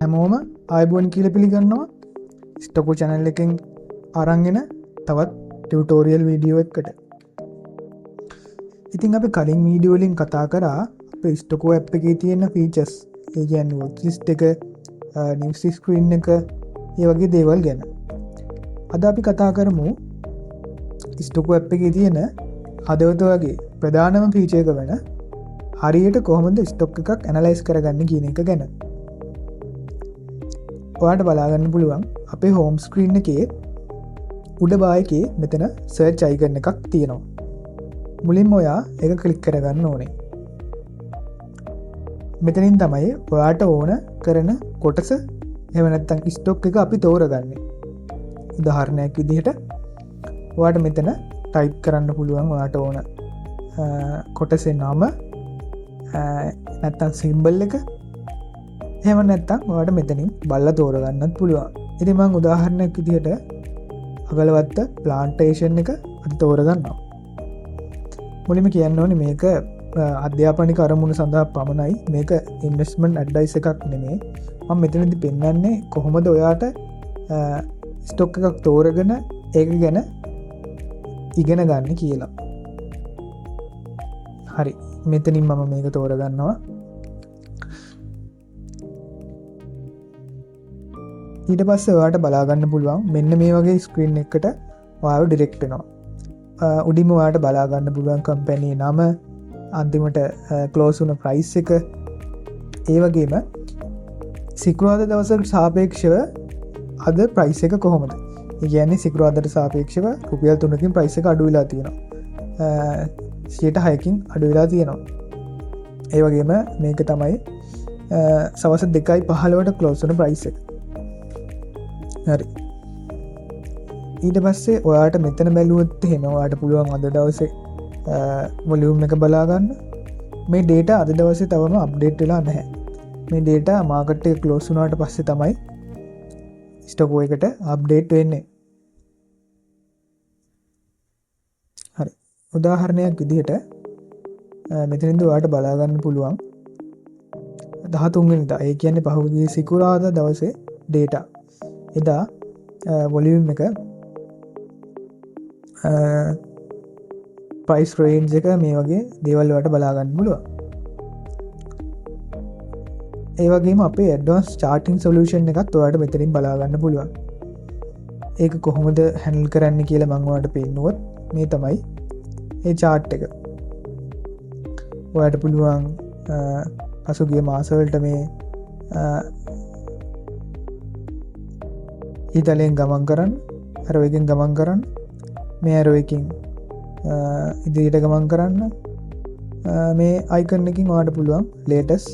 හැමෝම ආයුබෝවන් කියලා පිළිගන්නවා ස්ටොකෝ channel එකෙන් අරන්ගෙන තවත් ටියුටෝරියල් වීඩියෝ එකකට. ඉතින් අපි කලින් වීඩියෝ වලින් කතා කරා අපේ ස්ටොකෝ app එකේ තියෙන features, ඒ කියන්නේ watch list එක, news screen එක, ඒ වගේ දේවල් ගැන. අද අපි කතා කරමු ස්ටොකෝ app එකේ තියෙන හදවත වගේ ප්‍රධානම feature එක වෙන හරියට කොහොමද ස්ටොක් එකක් ඇනලයිස් කරගන්න කියන එක ගැන. ඔයාට බලාගන්න පුළුවන් අපේ හෝම් ස්ක්‍රීන් එකේ උඩ බායකේ මෙතන සර්ච් අයිකන් එකක් තියෙනවා. මුලින්ම ඔයා ඒක ක්ලික් කරගන්න ඕනේ. මෙතනින් තමයි ඔයාට ඕන කරන කොටස එහෙම නැත්නම් ස්ටොක් එක අපි තෝරගන්නේ. උදාහරණයක් විදිහට ඔයාට මෙතන ටයිප් කරන්න පුළුවන් ඔයාට ඕන කොටසේ නම නැත්නම් සිම්බල් එක. එහෙම නැත්නම් ඔයාලට මෙතනින් බලලා තෝරගන්නත් පුළුවන්. ඉතින් මම උදාහරණයක් විදිහට අගලවත්ත ප්ලාන්ටේෂන් එක අද තෝරගන්නවා. මුලින්ම කියන්න ඕනේ මේක අධ්‍යාපනික අරමුණු සඳහා පමණයි. මේක ඉන්වෙස්ට්මන්ට් ඇඩ්වයිස් එකක් නෙමෙයි. මම මෙතනදී පෙන්වන්නේ කොහොමද ඔයාට ස්ටොක් එකක් තෝරගෙන ඒක ගැන ඉගෙන ගන්න කියලා. හරි. මෙතනින් මම මේක තෝරගන්නවා. ඊට පස්සේ ඔයාට බලාගන්න පුළුවන් මෙන්න මේ වගේ ස්ක්‍රීන් එකකට ඔයාව ඩිරෙක්ට් වෙනවා. උඩින්ම ඔයාට බලාගන්න පුළුවන් කම්පැනි නම, අන්තිමට ක්ලෝස් වුණ ප්‍රයිස් එක, ඒ වගේම සිකුරාදා දවසට සාපේක්ෂව අද ප්‍රයිස් එක කොහොමද? ඒ කියන්නේ සිකුරාදාට සාපේක්ෂව රුපියල් 3කින් ප්‍රයිස් එක අඩු වෙලා තියෙනවා. 6%කින් අඩු වෙලා තියෙනවා. ඒ වගේම මේක තමයි සවස් 2:15ට ක්ලෝස් වුණ ප්‍රයිස් එක. හරි. ඊට පස්සේ ඔයාට මෙතන බැලුවොත් එහෙම ඔයාට පුළුවන් අද දවසේ වොලියුම් එක බලා ගන්න. මේ data අද දවසේ තවම අප්ඩේට් වෙලා නැහැ. මේ data මාකට් එක ක්ලෝස් වුණාට පස්සේ තමයි ස්ටොක් එකට අප්ඩේට් වෙන්නේ. හරි. උදාහරණයක් විදිහට මෙතනින්ද ඔයාට බලා ගන්න පුළුවන් 13 වෙනිදා, ඒ කියන්නේ පහුගිය සිකුරාදා දවසේ data. එදා වොලියුම් එක ප්‍රයිස් රේන්ජ් එක මේ වගේ දේවල් වලට බලා ගන්න පුළුවන්. ඒ වගේම අපේ ඇඩ්වාන්ස් චාර්ටින් සොලියුෂන් එකත් ඔයාලට මෙතනින් බලා ගන්න පුළුවන්. ඒක කොහොමද හැන්ඩල් කරන්න කියලා මම ඔයාලට පෙන්නුවොත් මේ තමයි ඒ chart එක. ඔයාලට පුළුවන් පසුගිය මාස වලට මේ ඉතලෙන් ගමන් කරන්න, ඇරෝ එකෙන් ගමන් කරන්න, මේ ඇරෝ එකෙන් ඉදිරියට ගමන් කරන්න. මේ අයිකන් එකකින් ඔයාලට පුළුවන් ලේටස්ට්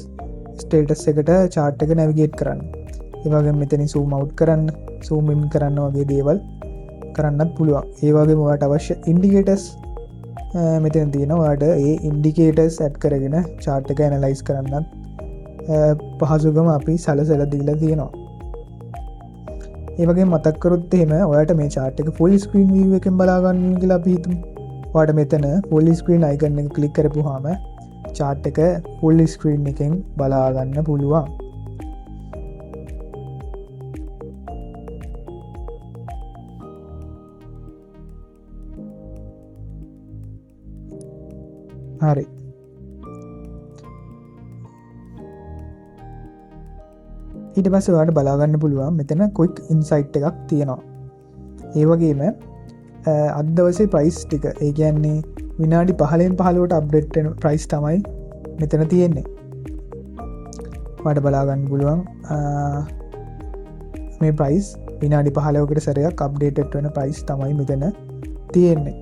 ස්ටේටස් එකට chart එක නැවිගේට් කරන්න. ඒ වගේම මෙතනින් zoom out කරන්න, zoom in කරන්න වගේ දේවල් කරන්නත් පුළුවන්. ඒ වගේම ඔයාලට අවශ්‍ය indicators මෙතන තියෙනවා. ඔයාලට ඒ indicators add කරගෙන chart එක analyze කරන්නත් පහසුකම අපි සලසලා දීලා තියෙනවා. ඒ වගේ මතක් කරොත් එහෙම ඔයාලට මේ chart එක full screen view එකෙන් බලා ගන්න කියලා අපි හිතමු. ඔයාලට මෙතන full screen icon එක click කරපුවාම chart එක full screen එකෙන් බලා ගන්න පුළුවන්. හරි. ඊට පස්සේ ඔයාලට බලා ගන්න පුළුවන් මෙතන quick insight එකක් තියෙනවා. ඒ වගේම අද දවසේ ප්‍රයිස් ටික, ඒ කියන්නේ විනාඩි 15න් 15ට අප්ඩේට් වෙන ප්‍රයිස් තමයි මෙතන තියෙන්නේ. ඔයාලට බලා ගන්න පුළුවන් මේ ප්‍රයිස් විනාඩි 15කට සැරයක් අප්ඩේටඩ් වෙන ප්‍රයිස් තමයි මෙතන තියෙන්නේ.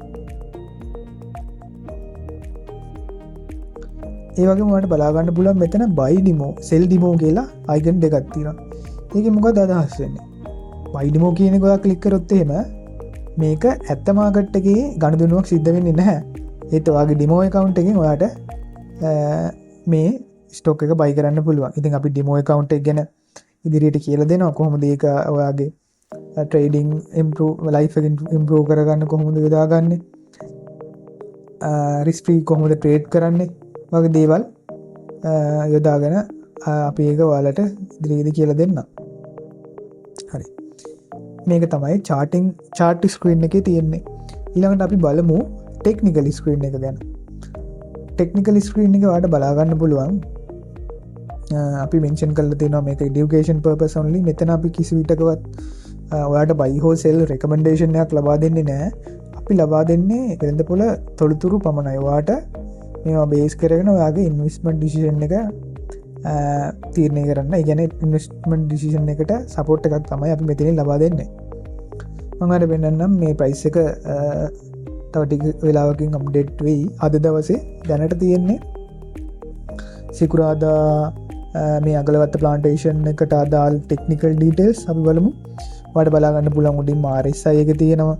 ඒ වගේම ඔයාලට බලා ගන්න පුළුවන් මෙතන buy demo, sell demo කියලා icon දෙකක් තියෙනවා. ඒකේ මොකද අදහස් වෙන්නේ? buy demo කියන එක ඔයා ක්ලික් කරොත් එහෙම මේක ඇත්ත මාකට් එකේ ගනුදෙනුවක් සිද්ධ වෙන්නේ නැහැ. ඒත් ඔයාගේ demo account එකෙන් ඔයාට මේ ස්ටොක් එක buy කරන්න පුළුවන්. ඉතින් අපි demo account එක ගැන ඉදිරියට කියලා දෙනවා කොහොමද ඒක ඔයාගේ trading improve life එක improve කරගන්න කොහොමද යොදාගන්නේ, risk free කොහොමද trade කරන්නේ වගේ දේවල් යොදාගෙන අපි ඒක ඔයාලට ඉදිරියේදී කියලා දෙන්න. හරි. මේක තමයි චාට් ස්ක්‍රීන් එකේ තියෙන්නේ. ඊළඟට අපි බලමු ටෙක්නිකල් ස්ක්‍රීන් එක ගැන. ටෙක්නිකල් ස්ක්‍රීන් එක ඔයාලට බලා ගන්න පුළුවන්. අපි මෙන්ෂන් කරලා තියෙනවා මේක এডুকেෂන් පර්පස් only. මෙතන අපි කිසි විටකවත් ඔයාලට buy or sell recommendation එකක් ලබා දෙන්නේ නැහැ. අපි ලබා දෙන්නේ වෙළඳපොළ තොරතුරු පමණයි. ඔයාලට මේවා බේස් කරගෙන ඔයාගේ ඉන්වෙස්ට්මන්ට් ඩිසිෂන් එක තීරණය කරන්න. ඒ කියන්නේ ඉන්වෙස්ට්මන්ට් ඩිසිෂන් එකට සපෝට් එකක් තමයි අපි මෙතනින් ලබා දෙන්නේ. මම ඔයාලට පෙන්නන්නම් මේ ප්‍රයිස් එක තව ටික වෙලාවකින් අප්ඩේට් වෙයි. අද දවසේ දැනට තියෙන්නේ සිකුරාදා මේ අගලවත්ත ප්ලාන්ටේෂන් එකට අදාළ ටෙක්නිකල් ඩීටේල්ස් අපි බලමු. ඔයාලට බලා ගන්න පුළුවන් උඩින් RSI එක තියෙනවා.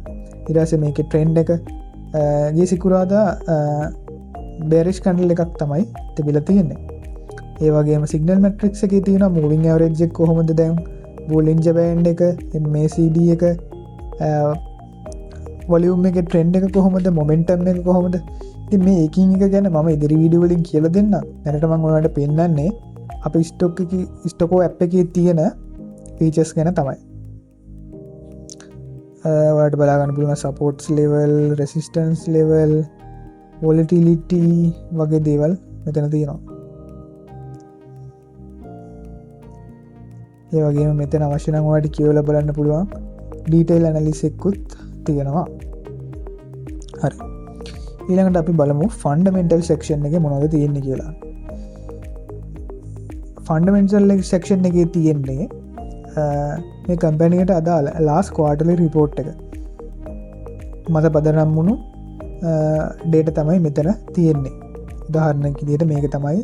ඊට පස්සේ මේකේ ට්‍රෙන්ඩ් එක ගිය සිකුරාදා බෑරිෂ් කැන්ඩල් එකක් තමයි තිබිලා තියෙන්නේ. ඒ වගේම සිග්නල් මැට්‍රික්ස් එකේ තියෙනවා මූවිං ඇවරේජ් එක කොහොමද දැන්, බෝලින්ජර් බෑන්ඩ් එක, MACD එක, වොලියුම් එකේ ට්‍රෙන්ඩ් එක කොහොමද, මොමන්ටම් එක කොහොමද. ඉතින් මේ එකින් එක ගැන මම ඉදිරි වීඩියෝ වලින් කියලා දෙන්නම්. දැනට මම ඔයාලට පෙන්නන්නේ අපේ ස්ටොකෝ ඇප් එකේ තියෙන ෆීචර්ස් ගැන තමයි. ඔයාලට බලා ගන්න පුළුවන් සපෝට්ස් ලෙවල්, රෙසිස්ටන්ස් ලෙවල්, වොලටිලිටි වගේ දේවල් මෙතන තියෙනවා. ඒ වගේම මෙතන අවශ්‍ය නම් ඔයාලට කියවලා බලන්න පුළුවන් ඩීටේල් ඇනලිසිස් එකකුත් තියෙනවා. හරි. ඊළඟට අපි බලමු ෆන්ඩමෙන්ටල් සෙක්ෂන් එකේ මොනවද තියෙන්නේ කියලා. ෆන්ඩමෙන්ටල් සෙක්ෂන් එකේ තියෙන්නේ මේ කම්පැනිකට අදාළ ලාස්ට් ක්වාර්ටර්ලි රිපෝට් එක. මත පදනම් වුණු ඩේටා තමයි මෙතන තියෙන්නේ. උදාහරණයක් විදිහට මේක තමයි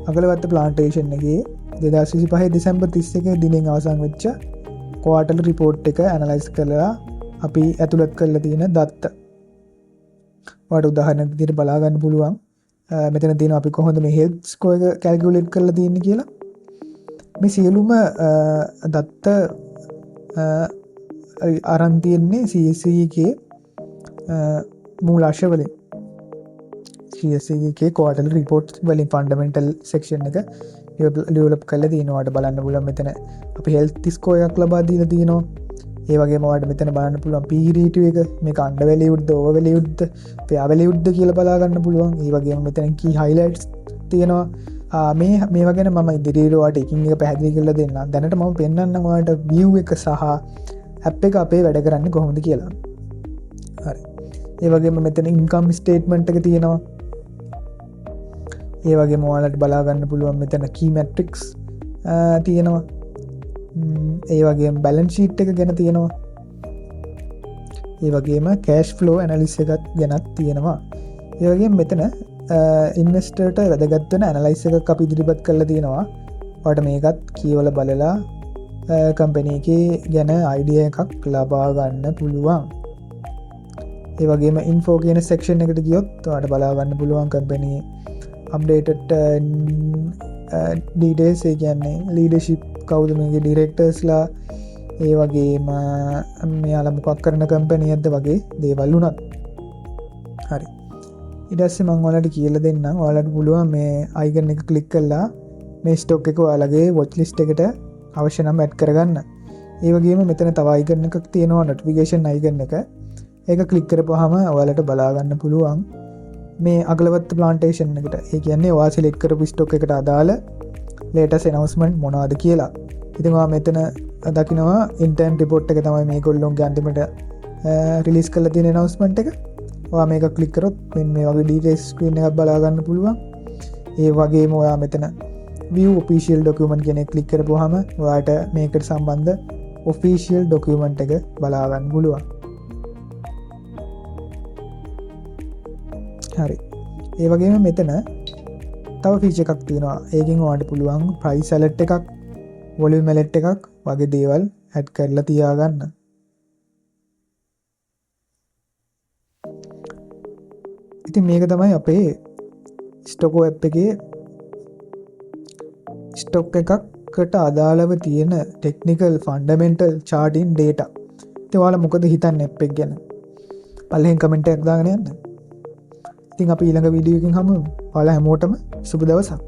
අගලවත්ත ප්ලාන්ටේෂන් එකේ 2025 දෙසැම්බර් 31 දිනෙන් අවසන් වෙච්ච ක්වාර්ටර්ලි රිපෝට් එක ඇනලයිස් කරලා අපි ඇතුළත් කරලා තියෙන දත්ත. ඔයාලට උදාහරණයක් විදිහට බලා ගන්න පුළුවන්. මෙතන තියෙන අපි කොහොමද මේ හෙල්ත් ස්කෝර් එක කැල්කියුලේට් කරලා තියෙන්නේ කියලා. මේ සියලුම දත්ත අරන් තියෙන්නේ CSE එකේ මූලාශ්‍ර වලින්. CSE එකේ ක්වාර්ටර්ලි රිපෝට් වලින් ෆන්ඩමෙන්ටල් සෙක්ෂන් එක ඩෙවලොප් කරලා තියෙනවාට බලන්න පුළුවන්. මෙතන අපි හෙල්ත් ස්කෝර් එකක් ලබා දීලා තියෙනවා. ඒ වගේම ඔයාලට මෙතන බලන්න පුළුවන් P ratio එක මේක අන්ඩර් වැලියුඩ්ද ඕවර් වැලියුඩ්ද ෆෙයා වැලියුඩ්ද කියලා බලා ගන්න පුළුවන්. ඒ වගේම මෙතන කී හයිලයිට්ස් තියෙනවා. මේවා ගැන මම ඉදිරියට ඔයාලට එකින් එක පැහැදිලි කරලා දෙන්නම්. දැනට මම පෙන්නන්නම් ඔයාලට view එක සහ app එක අපේ වැඩ කරන්නේ කොහොමද කියලා. හරි. ඒ වගේම මෙතන ඉන්කම් ස්ටේට්මන්ට් එක තියෙනවා. ඒ වගේම ඔයාලට බලා ගන්න පුළුවන් මෙතන key metrics තියෙනවා. ඒ වගේම බැලන්ස් ෂීට් එක ගැන තියෙනවා. ඒ වගේම කෑෂ් ෆ්ලෝ ඇනලිසිස් එකක් ගැනත් තියෙනවා. ඒ වගේම මෙතන ඉන්වෙස්ටර්ට වැදගත් වෙන ඇනලයිස් එකක් අපි ඉදිරිපත් කරලා තියෙනවා. ඔයාලට මේකත් කියවලා බලලා කම්පැනි එකේ ගැන අයිඩියා එකක් ලබා ගන්න පුළුවන්. ඒ වගේම ඉන්ෆෝ කියන සෙක්ෂන් එකට ගියොත් ඔයාලට බලා ගන්න පුළුවන් කම්පැනි අප්ඩේටඩ් ඩීටේල්ස්. ඒ කියන්නේ ලීඩර්ෂිප් කවුද මේකේ ඩිරෙක්ටර්ස්ලා, ඒ වගේම මෙයාලා මොකක් කරන කම්පැනියක්ද වගේ දේවල් උනත්. හරි. ඊට පස්සේ මම ඔයාලට කියලා දෙන්නම්. ඔයාලට පුළුවන් මේ අයිකන් එක ක්ලික් කරලා මේ ස්ටොක් එක ඔයාලගේ වොච් ලිස්ට් එකට අවශ්‍ය නම් ඇඩ් කරගන්න. ඒ වගේම මෙතන තව අයිකන් එකක් තියෙනවා නොටිෆිකේෂන් අයිකන් එක. ඒක ක්ලික් කරපුවාම ඔයාලට බලා ගන්න පුළුවන් මේ අගලවත්ත ප්ලාන්ටේෂන් එකට. ඒ කියන්නේ ඔයා සිලෙක්ට් කරපු ස්ටොක් එකට අදාළ ලේටස් එනවස්මන්ට් මොනවද කියලා. ඉතින් ඔයා මෙතන දකිනවා ඉන්ටර්න් රිපෝට් එක තමයි මේගොල්ලෝගේ අන්තිමට රිලීස් කරලා තියෙන එනවස්මන්ට් එක. ඔයා මේක ක්ලික් කරොත් මේ වගේ ඩීටේල්ස් ස්ක්‍රීන් එකක් බලා ගන්න පුළුවන්. ඒ වගේම ඔයා මෙතන view official document කියන එක ක්ලික් කරපුවාම ඔයාට මේකට සම්බන්ධ official document එක බලා ගන්න පුළුවන්. හරි. ඒ වගේම මෙතන තව ෆීචර් එකක් තියෙනවා. ඒකෙන් ඔයාලට පුළුවන් price alert එකක්, volume alert එකක් වගේ දේවල් ඇඩ් කරලා තියාගන්න. ඉතින් මේක තමයි අපේ ස්ටොකෝ ඇප් එකේ ස්ටොක් එකකට අදාළව තියෙන ටෙක්නිකල් ෆන්ඩමෙන්ටල් චාර්ටින් ඩේටා. ඉතින් ඔයාලා මොකද හිතන්නේ ඇප් එක ගැන? පල්ලෙන් කමෙන්ට් එකක් දාගෙන යන්න. ඉතින් අපි ඊළඟ වීඩියෝ එකකින් හමු. ඔයාලා හැමෝටම සුබ දවසක්.